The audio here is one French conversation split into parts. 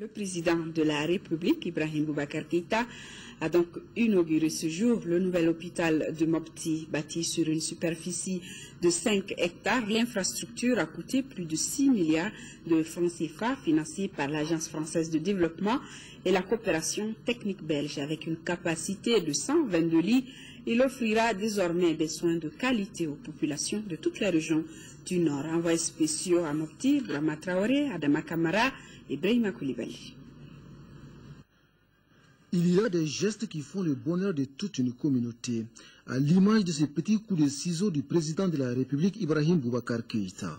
Le président de la République, Ibrahim Boubacar Keïta, a donc inauguré ce jour le nouvel hôpital de Mopti, bâti sur une superficie de 5 hectares. L'infrastructure a coûté plus de 6 milliards de francs CFA, financée par l'Agence française de développement et la coopération technique belge. Avec une capacité de 122 lits, il offrira désormais des soins de qualité aux populations de toutes les régions du Nord. Envoyés spéciaux à Mopti, Brahma Traoré, Adama Kamara et Brahima Koulibaly. Il y a des gestes qui font le bonheur de toute une communauté, à l'image de ces petits coups de ciseaux du président de la République, Ibrahim Boubacar Keïta.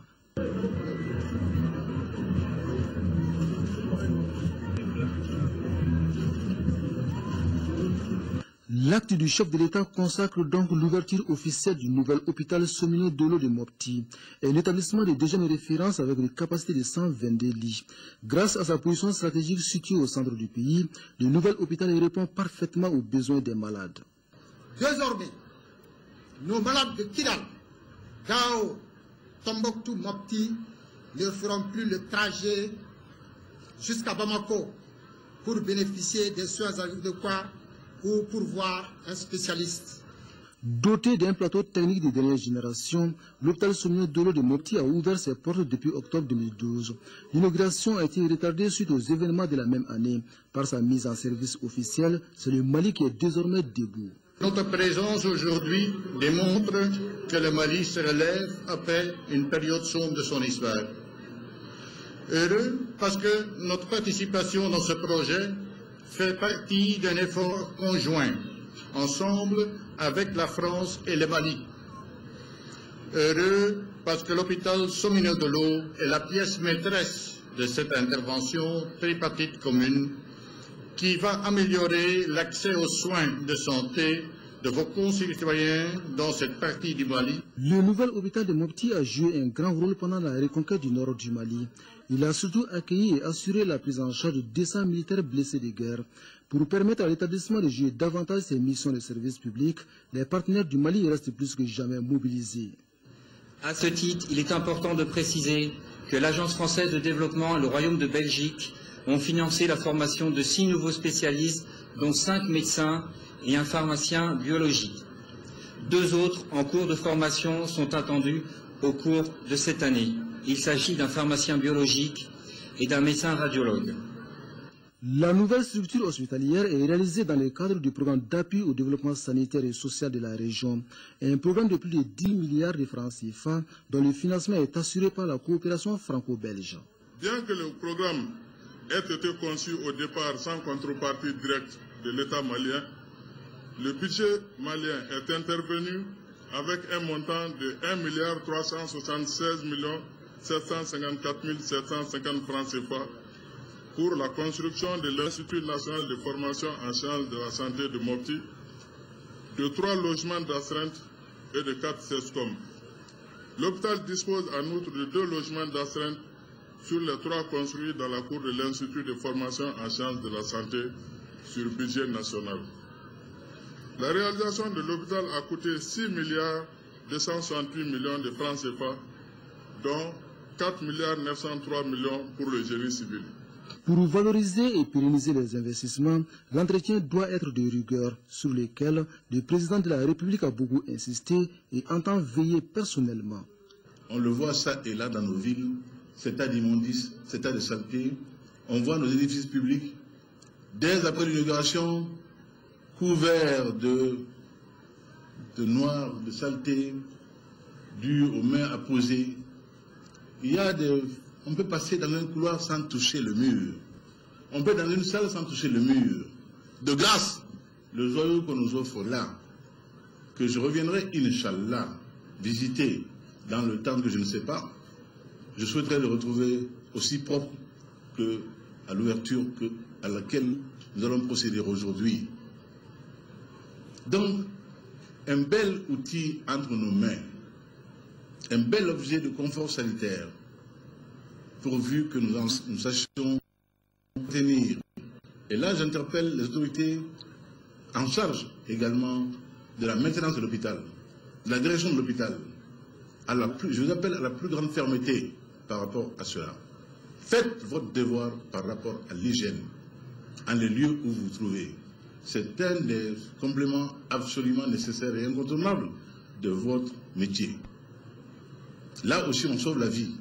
L'acte du chef de l'État consacre donc l'ouverture officielle du nouvel hôpital Somino Dolo de Mopti, un établissement de déjà une référence avec une capacité de 122 lits. Grâce à sa position stratégique située au centre du pays, le nouvel hôpital répond parfaitement aux besoins des malades. Désormais, nos malades de Kidal, Gao, Tombouctou, Mopti ne feront plus le trajet jusqu'à Bamako pour bénéficier des soins adéquats ou pour voir un spécialiste. Doté d'un plateau technique de dernière génération, l'hôpital Somino Dolo de Mopti a ouvert ses portes depuis octobre 2012. L'inauguration a été retardée suite aux événements de la même année. Par sa mise en service officielle, c'est le Mali qui est désormais debout. Notre présence aujourd'hui démontre que le Mali se relève après une période sombre de son histoire. Heureux parce que notre participation dans ce projet fait partie d'un effort conjoint, ensemble avec la France et le Mali. Heureux parce que l'hôpital Somino Dolo est la pièce maîtresse de cette intervention tripartite commune qui va améliorer l'accès aux soins de santé de vos concitoyens dans cette partie du Mali. Le nouvel hôpital de Mopti a joué un grand rôle pendant la reconquête du nord du Mali. Il a surtout accueilli et assuré la prise en charge de 200 militaires blessés de guerre. Pour permettre à l'établissement de jouer davantage ses missions de service public, les partenaires du Mali restent plus que jamais mobilisés. À ce titre, il est important de préciser que l'Agence française de développement et le Royaume de Belgique ont financé la formation de 6 nouveaux spécialistes, dont 5 médecins et un pharmacien biologique. 2 autres en cours de formation sont attendus au cours de cette année. Il s'agit d'un pharmacien biologique et d'un médecin radiologue. La nouvelle structure hospitalière est réalisée dans le cadre du programme d'appui au développement sanitaire et social de la région. Un programme de plus de 10 milliards de francs CFA dont le financement est assuré par la coopération franco-belge. Bien que le programme ait été conçu au départ sans contrepartie directe de l'État malien, le budget malien est intervenu avec un montant de 1 376 754 750 francs CFA pour la construction de l'Institut national de formation en sciences de la santé de Mopti, de 3 logements d'astreinte et de 4 CESCOM. L'hôpital dispose en outre de 2 logements d'astreinte sur les 3 construits dans la cour de l'Institut de formation en sciences de la santé sur budget national. La réalisation de l'hôpital a coûté 6 milliards 268 millions de francs CFA, dont 4 milliards 903 millions pour le génie civil. Pour valoriser et pérenniser les investissements, l'entretien doit être de rigueur sur lesquels le président de la République a beaucoup insisté et entend veiller personnellement. On le voit ça et là dans nos villes, cet tas d'immondices, cet tas de saleté. On voit nos édifices publics, dès après l'inauguration, couverts de noir, de saleté, dû aux mains apposées. On peut passer dans un couloir sans toucher le mur. On peut dans une salle sans toucher le mur. De grâce, le joyau qu'on nous offre là, que je reviendrai, Inch'Allah, visiter dans le temps que je ne sais pas, je souhaiterais le retrouver aussi propre qu'à l'ouverture à laquelle nous allons procéder aujourd'hui. Donc, un bel outil entre nos mains, un bel objet de confort sanitaire, pourvu que nous sachions tenir. Et là, j'interpelle les autorités en charge également de la maintenance de l'hôpital, de la direction de l'hôpital. Je vous appelle à la plus grande fermeté par rapport à cela. Faites votre devoir par rapport à l'hygiène, en les lieux où vous vous trouvez. C'est un des compléments absolument nécessaires et incontournables de votre métier. Là aussi, on sauve la vie.